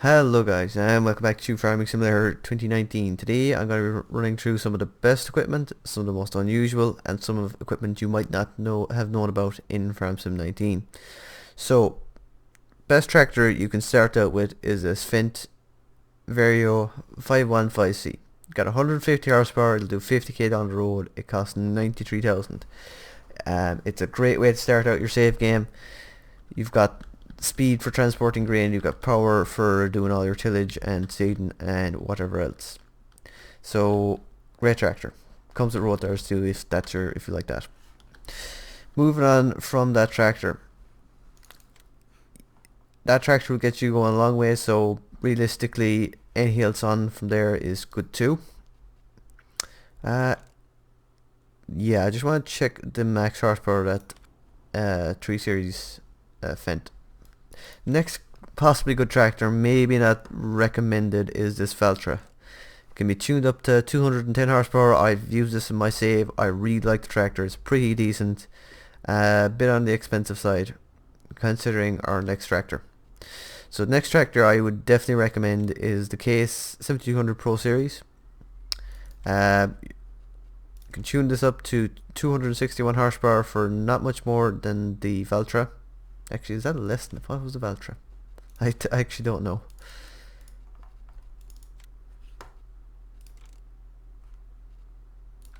Hello guys, and welcome back to Farming Simulator 2019. Today I'm going to be running through some of the best equipment, some of the most unusual, and some of equipment you might not have known about in Farm Sim 19. So, best tractor you can start out with is a Svent Vario 515C. Got 150 horsepower, it'll do 50k down the road, it costs 93,000. It's a great way to start out your save game. You've got speed for transporting grain, you've got power for doing all your tillage and seeding and whatever else. So great tractor. Comes with road tires too if you like that. Moving on from that tractor. That tractor will get you going a long way, so realistically anything else on from there is good too. Yeah, I just want to check the max horsepower that 3 Series Fendt. Next possibly good tractor, maybe not recommended, is this Valtra. It can be tuned up to 210 horsepower. I've used this in my save. I really like the tractor. It's pretty decent. A bit on the expensive side considering our next tractor. So the next tractor I would definitely recommend is the Case 7200 Pro Series. You can tune this up to 261 horsepower for not much more than the Valtra. Actually, is that less than what was the Valtra? I actually don't know.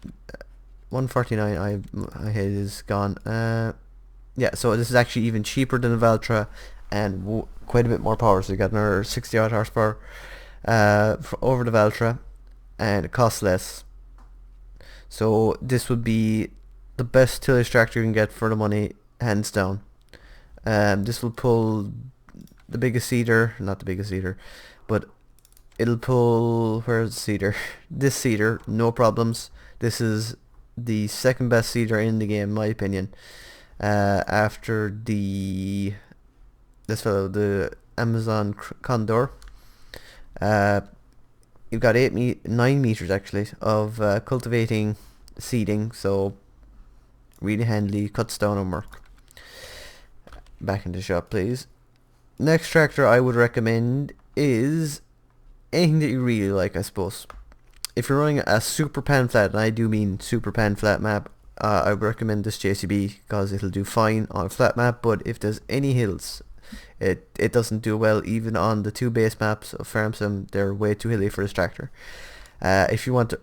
Uh, 149. My head is gone. Yeah, so this is actually even cheaper than the Valtra, and quite a bit more power. So you got another 60 odd horsepower over the Valtra, and it costs less. So this would be the best tillage tractor you can get for the money, hands down. This will pull the biggest seeder, not the biggest seeder, but it'll pull, where's the seeder? This seeder, no problems. This is the second best seeder in the game, in my opinion. After this fellow, the Amazon Condor. You've got 9 meters actually of cultivating seeding, so really handy, cuts down on work. Back into the shop, please. Next tractor I would recommend is anything that you really like, I suppose. If you're running a super pan flat, and I do mean super pan flat map, I would recommend this JCB because it'll do fine on a flat map, but if there's any hills, it doesn't do well even on the 2 base maps of Farm Sim. They're way too hilly for this tractor. If you want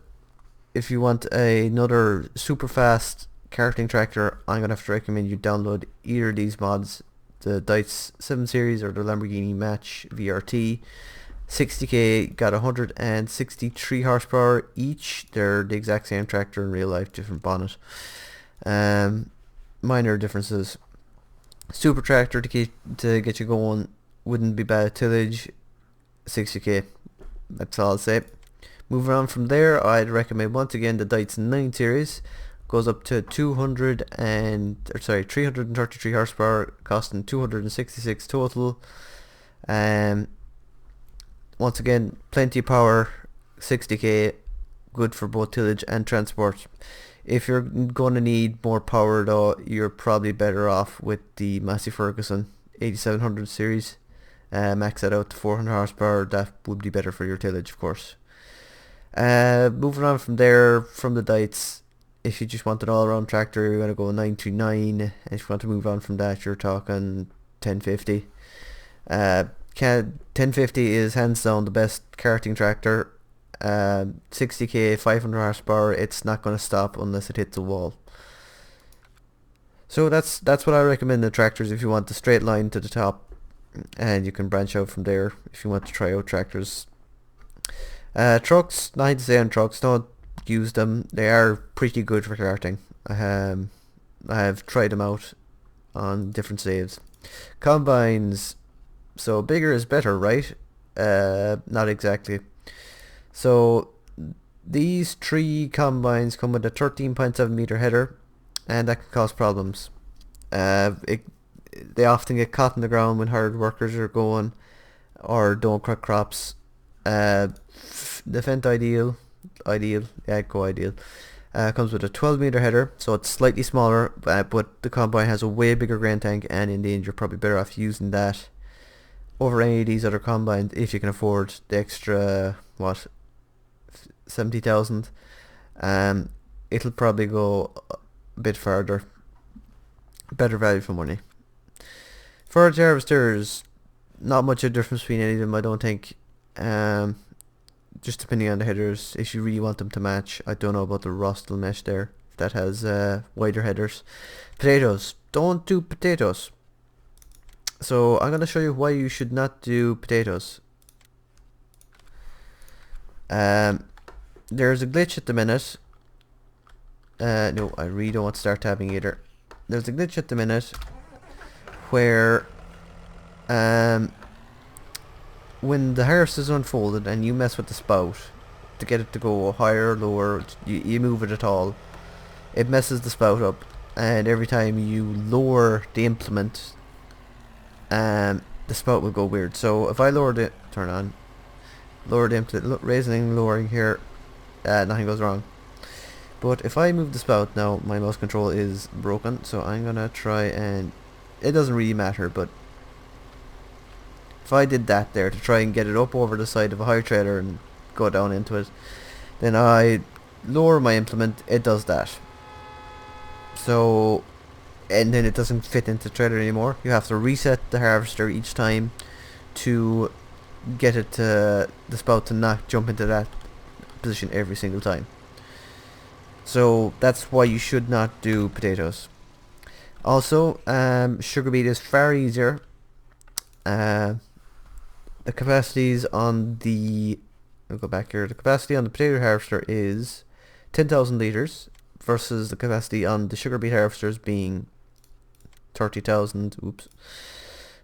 another super fast karting tractor, I'm gonna have to recommend you download either of these mods, the Dice 7 Series or the Lamborghini Match VRT. 60k, got 163 horsepower each. They're the exact same tractor in real life, different bonnet. Minor differences. Super tractor to get you going, wouldn't be bad tillage. 60k, that's all I'll say. Moving on from there, I'd recommend once again the Dice 9 Series. Goes up to 333 horsepower, costing 266 total. Once again, plenty of power, 60k, good for both tillage and transport. If you're going to need more power though, you're probably better off with the Massey Ferguson 8700 series. Max that out to 400 horsepower, that would be better for your tillage, of course. Moving on from there, from the Dites, if you just want an all-around tractor, you're going to go 939. And if you want to move on from that, you're talking 1050. 1050 is hands down the best karting tractor. 60k, 500 horsepower. It's not going to stop unless it hits a wall. So that's what I recommend the tractors if you want the straight line to the top, and you can branch out from there if you want to try out tractors. Trucks, nothing to say on trucks. Don't use them. They are pretty good for karting. I have tried them out on different saves. Combines, so bigger is better, right? Not exactly. So these 3 combines come with a 13.7 meter header, and that can cause problems. They often get caught in the ground when hard workers are going, or don't cut crops. The Fendt Ideal, yeah, Go Ideal, comes with a 12 meter header, so it's slightly smaller, but the combine has a way bigger grain tank, and in the end you're probably better off using that over any of these other combines if you can afford the extra, what, 70,000. It'll probably go a bit further. Better value for money. Forage harvesters, not much of a difference between any of them, I don't think. Just depending on the headers, if you really want them to match. I don't know about the Rostel mesh there, that has wider headers. Potatoes, don't do potatoes. So I'm going to show you why you should not do potatoes. There's a glitch at the minute. No, I really don't want to start tabbing either. There's a glitch at the minute where when the harvest is unfolded and you mess with the spout to get it to go higher or lower, you move it at all, it messes the spout up, and every time you lower the implement, the spout will go weird. So if I lower the lower the implement, raising, lowering here, nothing goes wrong. But if I move the spout now, my mouse control is broken, so I'm gonna try, and it doesn't really matter, but if I did that there to try and get it up over the side of a high trailer and go down into it, then I lower my implement, it does that. So, and then it doesn't fit into the trailer anymore. You have to reset the harvester each time to get it to the spout to not jump into that position every single time. So that's why you should not do potatoes. Also, sugar beet is far easier. The capacities on the, I'll go back here, the capacity on the potato harvester is 10,000 litres versus the capacity on the sugar beet harvesters being 30,000,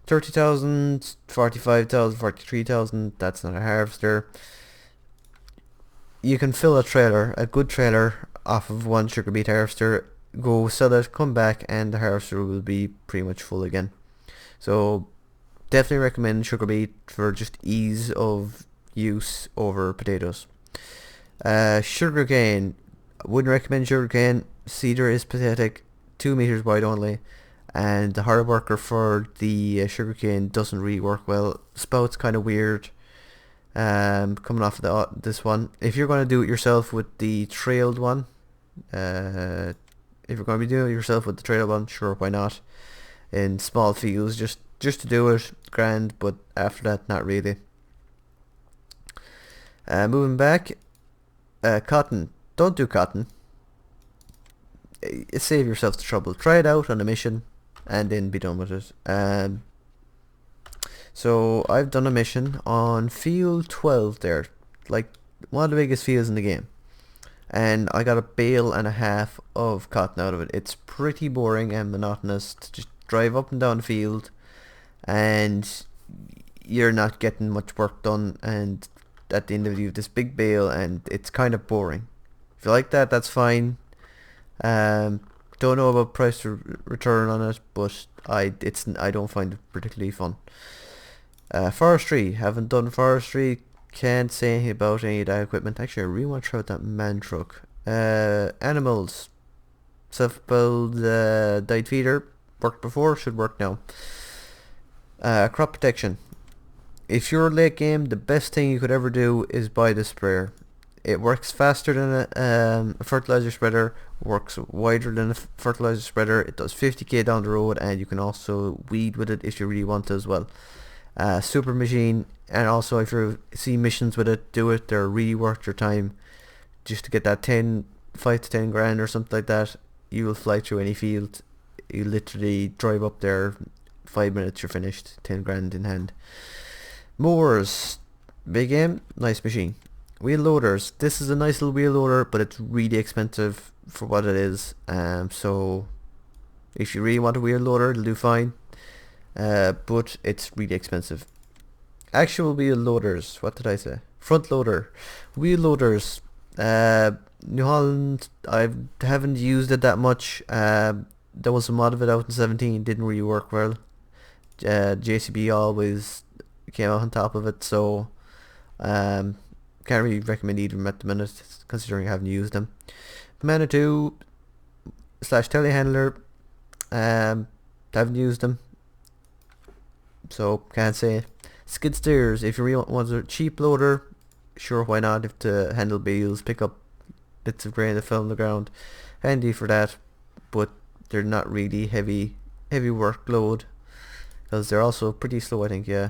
30,000, 45,000, 43,000, that's not a harvester. You can fill a trailer, a good trailer, off of one sugar beet harvester, go sell it, come back, and the harvester will be pretty much full again. So definitely recommend sugar beet for just ease of use over potatoes. Sugar cane, I wouldn't recommend sugar cane. Cedar is pathetic, 2 meters wide only, and the hard worker for the sugar cane doesn't really work well. Spout's kind of weird. Coming off of this one, if you're going to do it yourself with the trailed one, if you're going to be doing it yourself with the trailed one, sure, why not? In small fields, just to do it, grand, but after that, not really. Moving back, cotton, don't do cotton. Save yourself the trouble. Try it out on a mission and then be done with it. So I've done a mission on field 12 there, like one of the biggest fields in the game, and I got a bale and a half of cotton out of it. It's pretty boring and monotonous to just drive up and down the field, and you're not getting much work done, and at the end of it you have this big bale and it's kind of boring. If you like that, that's fine. Don't know about price return on it, but I don't find it particularly fun. Forestry, haven't done forestry, can't say anything about any of that equipment. Actually, I really want to try out that man truck. Animals, self-build dyed feeder, worked before, should work now. Crop protection, if you're late game, the best thing you could ever do is buy the sprayer. It works faster than a fertilizer spreader, works wider than a fertilizer spreader, it does 50k down the road, and you can also weed with it if you really want to as well. Super machine, and also if you see missions with it, do it. They're really worth your time. Just to get that 5 to 10 grand or something like that, you will fly through any field. You literally drive up there, 5 minutes, you're finished, 10 grand in hand. Mowers, big game, nice machine. Wheel loaders, this is a nice little wheel loader, but it's really expensive for what it is. So if you really want a wheel loader, it'll do fine. But it's really expensive. Actual wheel loaders, what did I say? Front loader. Wheel loaders, New Holland, I haven't used it that much. There was a mod of it out in 17, didn't really work well. JCB always came out on top of it, so can't really recommend either of them at the minute, considering I haven't used them. Manitou / telehandler, haven't used them, so can't say. Skid steers, if you really want a cheap loader, sure, why not? If to handle beels, pick up bits of grain that fell on the ground, handy for that. But they're not really heavy workload, because they're also pretty slow, I think. Yeah,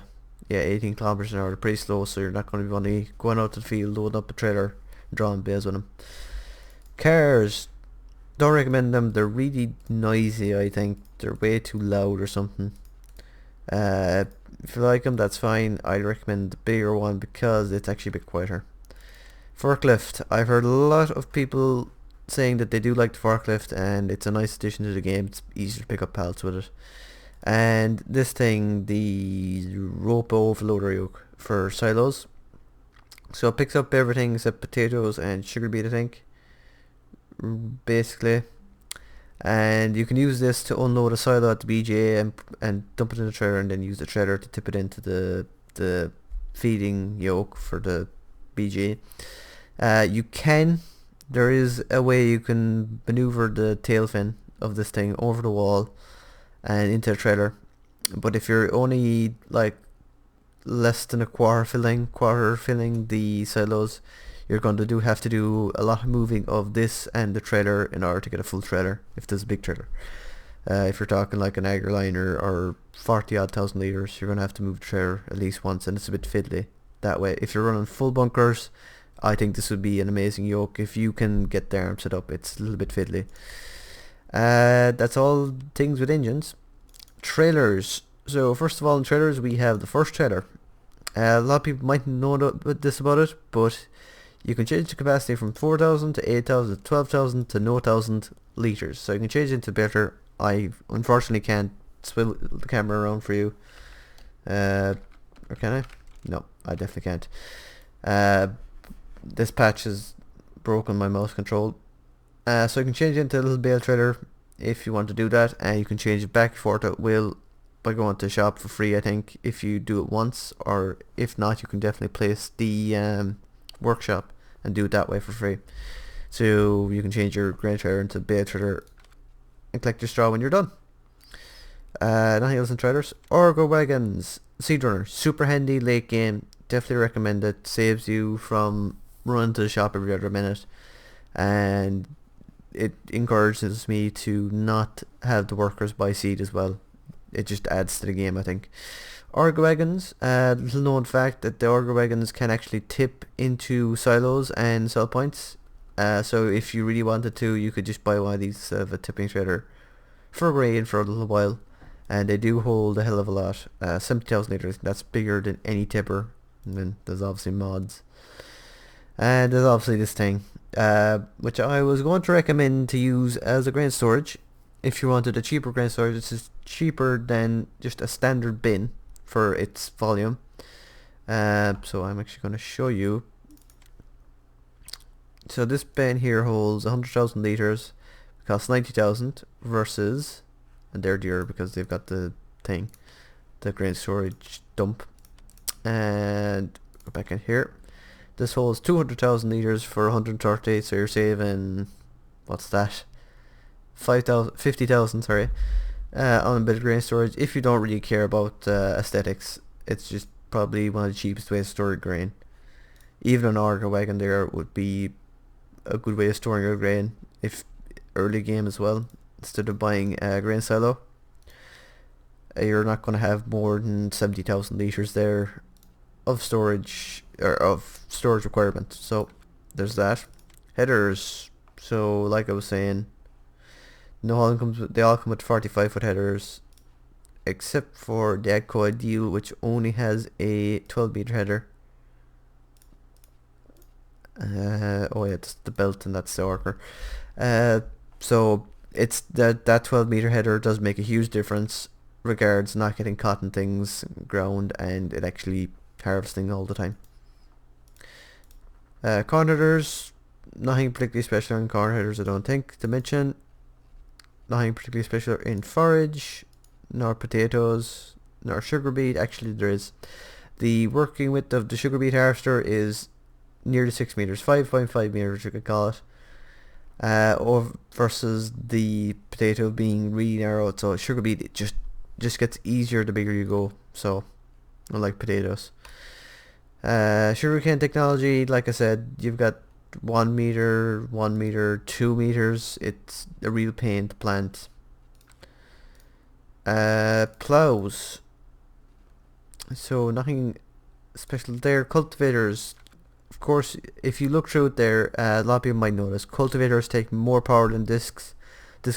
18 kilometers an hour, they're pretty slow, so you're not going to be only going out to the field, loading up a trailer, drawing bales with them. Cars, don't recommend them. They're really noisy, I think. They're way too loud or something. If you like them, that's fine. I'd recommend the bigger one because it's actually a bit quieter. Forklift, I've heard a lot of people saying that they do like the forklift, and it's a nice addition to the game. It's easy to pick up pallets with it. And this thing, the rope overloader yoke for silos, so it picks up everything except potatoes and sugar beet, I think, basically. And you can use this to unload a silo at the BGA and dump it in the trailer, and then use the trailer to tip it into the feeding yoke for the BGA. There is a way you can maneuver the tail fin of this thing over the wall and into the trailer, but if you're only like less than a quarter filling the silos, you're going to have to do a lot of moving of this and the trailer in order to get a full trailer, if there's a big trailer. If you're talking like an agroliner or 40 odd thousand litres, you're going to have to move the trailer at least once, and it's a bit fiddly that way. If you're running full bunkers, I think this would be an amazing yoke. If you can get the arm set up, it's a little bit fiddly. That's all things with engines. Trailers. So first of all, in trailers we have the first trailer. A lot of people might know this about it, but you can change the capacity from 4,000 to 8,000 to 12,000 to no 1,000 litres. So you can change it into better. I unfortunately can't swivel the camera around for you. Or can I? No, I definitely can't. This patch has broken my mouse control. So you can change it into a little bale trailer if you want to do that, and you can change it back for it at will by going to the shop for free, I think, if you do it once, or if not, you can definitely place the workshop and do it that way for free. So you can change your grain trailer into bale trailer and collect your straw when you're done. Nothing else in trailers. Orgo wagons, seed runner, super handy late game. Definitely recommend it. Saves you from running to the shop every other minute, and it encourages me to not have the workers buy seed as well. It just adds to the game, I think. Orgo wagons, little known fact that the Orgo wagons can actually tip into silos and sell points. So if you really wanted to, you could just buy one of these of a tipping trailer for grain for a little while, and they do hold a hell of a lot. 70,000 litres, that's bigger than any tipper. And then there's obviously mods, and there's obviously this thing, which I was going to recommend to use as a grain storage. If you wanted a cheaper grain storage, this is cheaper than just a standard bin for its volume. So I'm actually going to show you. So this bin here holds 100,000 litres, costs 90,000 versus, and they're dearer because they've got the thing, the grain storage dump. And go back in here. This holds 200,000 litres for 130, so you're saving, what's that? 50,000, sorry, on a bit of grain storage. If you don't really care about aesthetics, it's just probably one of the cheapest ways to store grain. Even an Orgo wagon there would be a good way of storing your grain, if early game as well, instead of buying a grain silo. You're not going to have more than 70,000 litres there of storage, or of storage requirement. So there's that. Headers, so like I was saying, they all come with 45 foot headers, except for the Agco Ideal, which only has a 12 meter header. Oh yeah, it's the belt and that's the orker. So it's that 12 meter header does make a huge difference regards not getting caught in things ground, and it actually harvesting all the time. Corn headers, nothing particularly special in corn headers, I don't think to mention. Nothing particularly special in forage, nor potatoes, nor sugar beet. Actually there is. The working width of the sugar beet harvester is nearly 6 meters, 5.5 meters you could call it, versus the potato being really narrow. So sugar beet, it just gets easier the bigger you go. So unlike potatoes. Sugarcane technology, like I said, you've got 1 meter, 1 meter, 2 meters. It's a real pain to plant. Plows. So nothing special there. Cultivators. Of course, if you look through it there, a lot of people might notice cultivators take more power than disc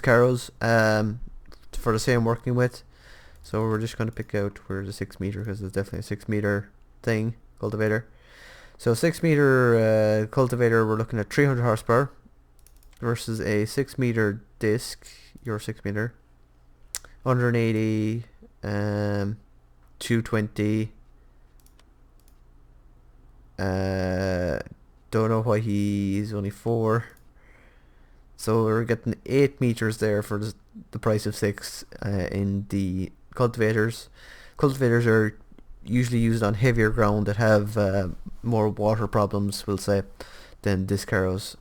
harrows for the same working width. So we're just going to pick out where the 6 meter, because it's definitely a 6 meter thing, cultivator. So 6 meter cultivator, we're looking at 300 horsepower versus a 6 meter disc, your 6 meter, 180, 220. Don't know why he's only 4. So we're getting 8 meters there for the price of 6 in the cultivators. Cultivators are usually used on heavier ground that have more water problems, we'll say, than disc harrows.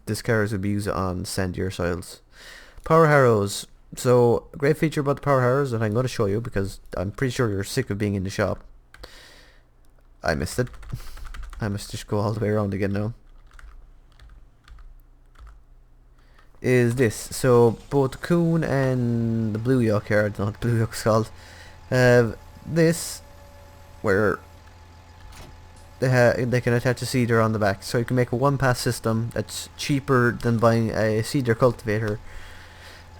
Disc harrows would be used on sandier soils. Power harrows. So a great feature about the power harrows that I'm going to show you, because I'm pretty sure you're sick of being in the shop. I missed it. I must just go all the way around again now. Is this. So both the coon and the blue yoke here, I don't know what the blue yoke's called, have this where they can attach a seeder on the back. So you can make a one-pass system that's cheaper than buying a seeder cultivator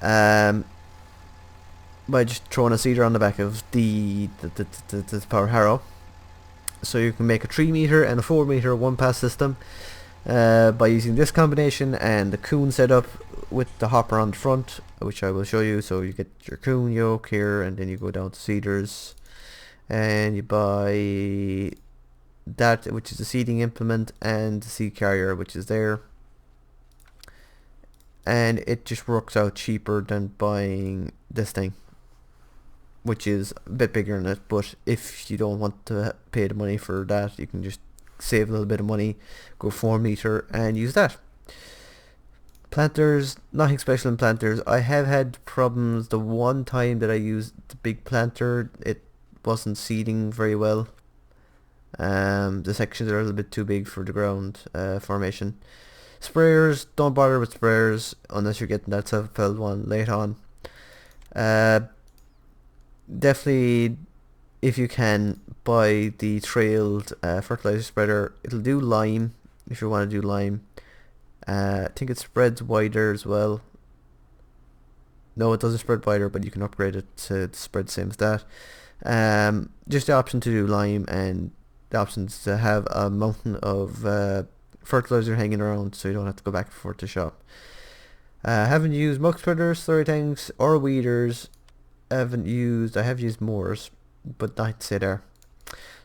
by just throwing a seeder on the back of the power harrow. So you can make a 3 meter and a 4 meter one-pass system by using this combination and the coon setup with the hopper on the front, which I will show you. So you get your coon yoke here, and then you go down to seeders and you buy that, which is the seeding implement, and the seed carrier, which is there, and it just works out cheaper than buying this thing, which is a bit bigger than it. But if you don't want to pay the money for that, you can just save a little bit of money, go 4 meter and use that. Planters, nothing special in planters. I have had problems the one time that I used the big planter, it wasn't seeding very well. The sections are a little bit too big for the ground formation. Sprayers, don't bother with sprayers unless you're getting that self-propelled one late on. Definitely, if you can, buy the trailed fertilizer spreader. It'll do lime if you want to do lime. I think it spreads wider as well. No, it doesn't spread wider, but you can upgrade it to spread the same as that. Just the option to do lime, and the options to have a mountain of fertilizer hanging around, so you don't have to go back and forth to shop. Haven't used muck spreaders, slurry tanks, or weeders. I have used mowers, but not to say there.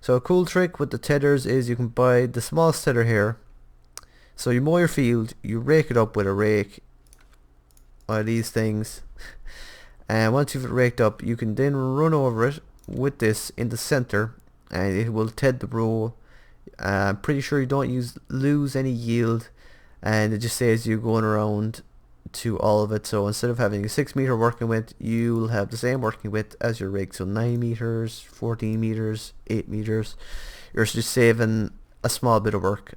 So a cool trick with the tethers is you can buy the smallest tether here. So you mow your field, you rake it up with a rake, one of these things, and once you've raked up, you can then run over it with this in the center, and it will ted the row. I'm pretty sure you don't lose any yield, and it just saves you going around to all of it. So instead of having a 6 meter working width, you'll have the same working width as your rig. So 9 meters, 14 meters, 8 meters. You're just saving a small bit of work.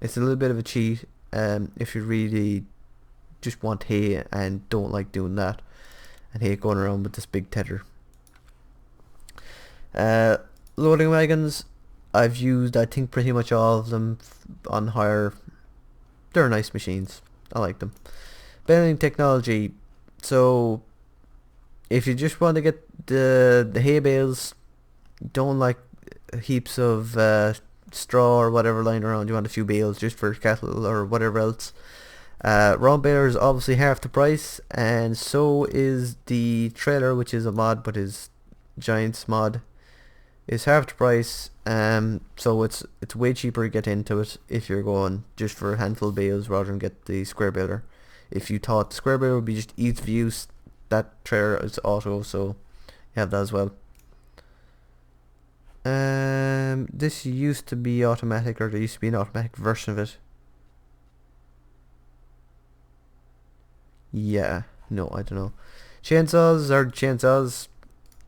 It's a little bit of a cheat if you really just want hay and don't like doing that and hate going around with this big tether. Loading wagons, I've used I think pretty much all of them on hire. They're nice machines. I like them. Baling technology. So if you just want to get the hay bales, don't like heaps of straw or whatever lying around, you want a few bales just for cattle or whatever else. Round baler is obviously half the price, and so is the trailer, which is a mod, but is Giants mod is half the price. So it's way cheaper to get into it if you're going just for a handful of bales rather than get the square baler. If you thought the square baler would be just ease of use, that trailer is auto, so you have that as well. This used to be automatic, or there used to be an automatic version of it. Yeah, no, I don't know. Chainsaws are chainsaws.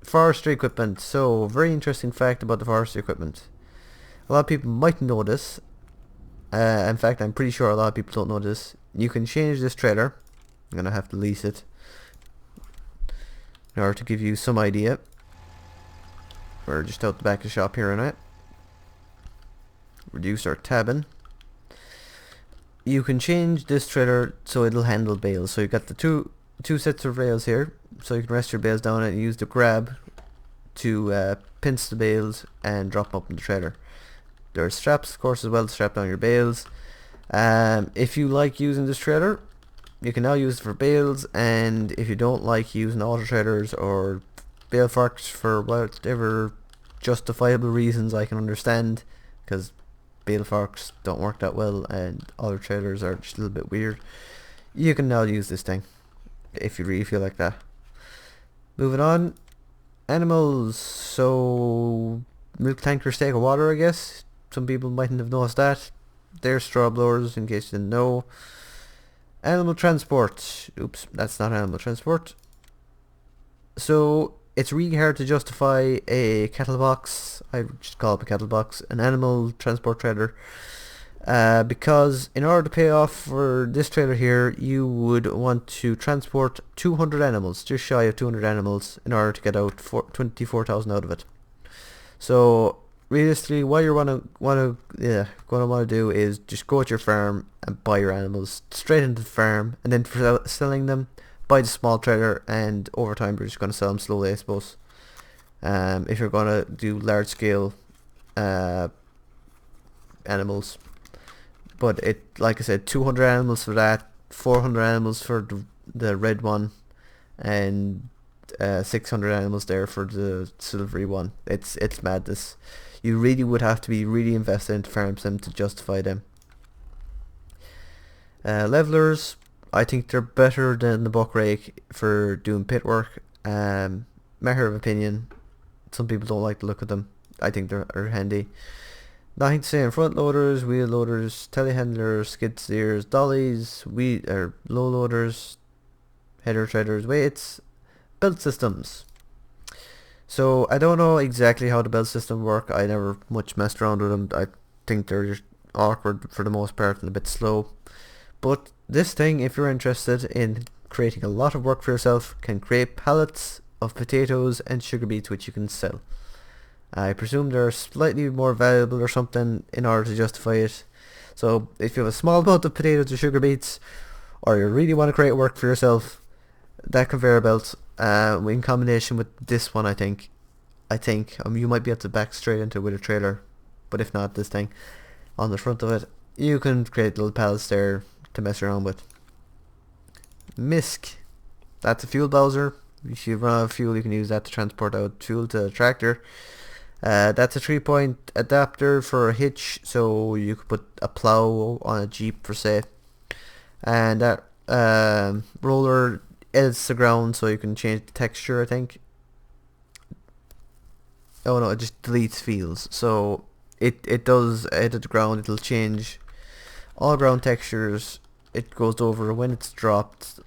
Forestry equipment. So, very interesting fact about the forestry equipment. A lot of people might know this. In fact, I'm pretty sure a lot of people don't know this. You can change this trailer. I'm gonna have to lease it in order to give you some idea. We're just out the back of the shop here in it. Reduce our tabbing. You can change this trailer so it'll handle bales. So you've got the two sets of rails here, so you can rest your bales down and use the grab to pinch the bales and drop them up in the trailer. There are straps, of course, as well to strap down your bales. If you like using this trailer, you can now use it for bales, and if you don't like using auto trailers or bale forks for whatever justifiable reasons I can understand, because bale forks don't work that well and auto trailers are just a little bit weird, you can now use this thing if you really feel like that. Moving on, animals. So milk tanker steak of water, I guess. Some people mightn't have noticed that. They're straw blowers, in case you didn't know. Animal transport. Oops, that's not animal transport. So it's really hard to justify a cattle box, I just call it a cattle box, an animal transport trailer, because in order to pay off for this trailer here, you would want to transport 200 animals, just shy of 200 animals, in order to get out 24,000 out of it. So realistically, what you're gonna want to do is just go to your farm and buy your animals straight into the farm, and then for selling them, buy the small trailer, and over time you're just going to sell them slowly, I suppose. If you're going to do large scale animals, but it, like I said, 200 animals for that, 400 animals for the red one, and 600 animals there for the silvery one. It's madness. You really would have to be really invested into farm sim to justify them. Levelers, I think they're better than the buck rake for doing pit work. Matter of opinion. Some people don't like the look of them. I think they're handy. Nothing to say on front loaders, wheel loaders, telehandlers, skid steers, dollies, low loaders, header treaders, weights, belt systems. So I don't know exactly how the belt system work. I never much messed around with them. I think they're just awkward for the most part and a bit slow. But this thing, if you're interested in creating a lot of work for yourself, can create pallets of potatoes and sugar beets which you can sell. I presume they're slightly more valuable or something in order to justify it. So if you have a small amount of potatoes or sugar beets, or you really want to create work for yourself, that conveyor belt, in combination with this one, I think you might be able to back straight into it with a trailer, but if not, this thing on the front of it, you can create little pallets there to mess around with. Misc, that's a fuel bowser. If you run out of fuel, you can use that to transport out fuel to the tractor. That's a 3-point adapter for a hitch, so you could put a plow on a Jeep for say, and that roller edits the ground so you can change the texture, I think. Oh no, it just deletes fields, so it does edit the ground. It'll change all ground textures. It goes over when it's dropped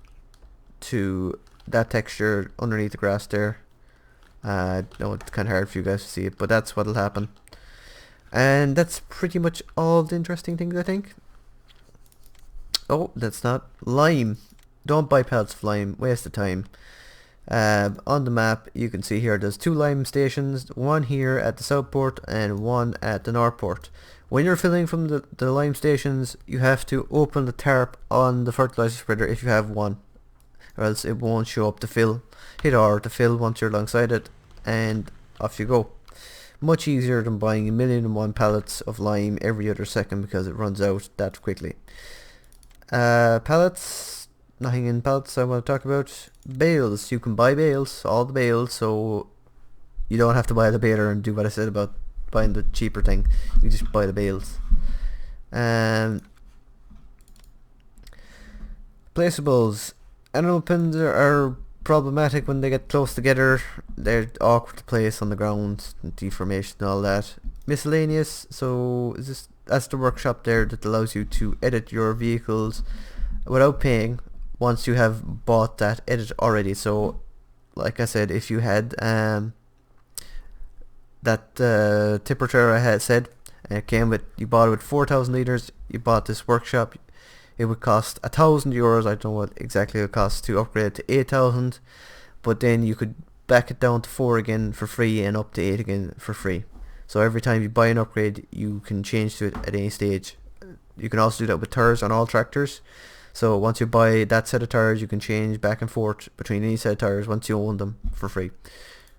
to that texture underneath the grass there. No, it's kind of hard for you guys to see it, but that's what'll happen. And that's pretty much all the interesting things, I think. Oh, that's not lime. Don't buy pallets of lime, waste of time. On the map you can see here there's 2 lime stations, one here at the south port and one at the north port. When you're filling from the lime stations, you have to open the tarp on the fertilizer spreader if you have one, or else it won't show up to fill. Hit R to fill once you're alongside it, and off you go. Much easier than buying 1,000,001 pallets of lime every other second, because it runs out that quickly. Pallets, nothing in pallets I want to talk about. Bales, you can buy bales, all the bales, so you don't have to buy the baler and do what I said about buying the cheaper thing. You just buy the bales. Placeables. Animal pins are problematic when they get close together. They're awkward to place on the ground, deformation and all that. Miscellaneous, so that's the workshop there that allows you to edit your vehicles without paying once you have bought that edit already. So like I said, if you had that tipper trailer I had said, and it came with, you bought it with 4,000 litres, you bought this workshop, it would cost €1,000. I don't know what exactly it would cost to upgrade it to 8,000, but then you could back it down to 4 again for free and up to 8 again for free. So every time you buy an upgrade, you can change to it at any stage. You can also do that with tires on all tractors. So once you buy that set of tires, you can change back and forth between any set of tires once you own them for free.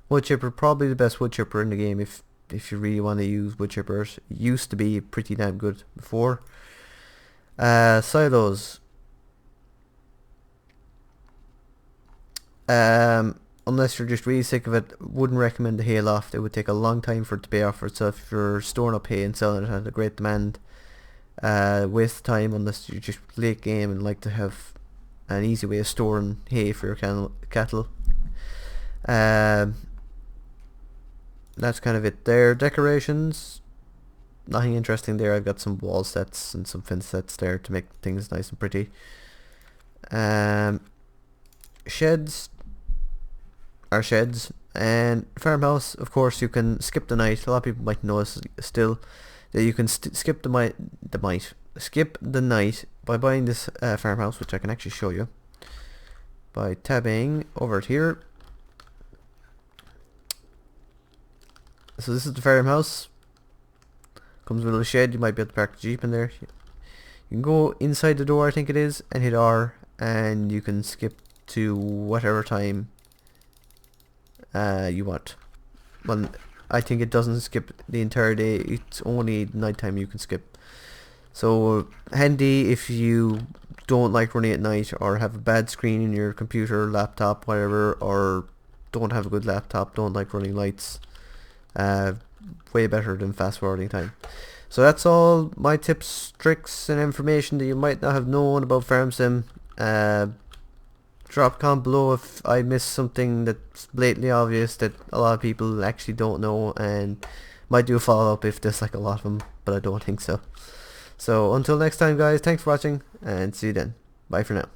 Wood chipper, probably the best wood chipper in the game if you really want to use wood chippers. It used to be pretty damn good before. Silos. Unless you're just really sick of it, wouldn't recommend the hay loft. It would take a long time for it to pay off for itself if you're storing up hay and selling it at a great demand. Waste of time unless you're just late game and like to have an easy way of storing hay for your cattle. That's kind of it there. Decorations, nothing interesting there. I've got some wall sets and some fence sets there to make things nice and pretty. Sheds are sheds, and farmhouse, of course, you can skip the night. A lot of people might know this still, that you can skip the night by buying this farmhouse, which I can actually show you by tabbing over it here. So this is the farmhouse. Comes with a little shed. You might be able to park the Jeep in there. You can go inside the door, I think it is, and hit R, and you can skip to whatever time you want. Well, I think it doesn't skip the entire day. It's only nighttime you can skip. So handy if you don't like running at night, or have a bad screen in your computer, laptop, whatever, or don't have a good laptop, don't like running lights. Way better than fast forwarding time. So that's all my tips, tricks and information that you might not have known about FarmSim. Drop a comment below if I missed something that's blatantly obvious that a lot of people actually don't know, and might do a follow up if there's like a lot of them, but I don't think so. So until next time guys, thanks for watching and see you then. Bye for now.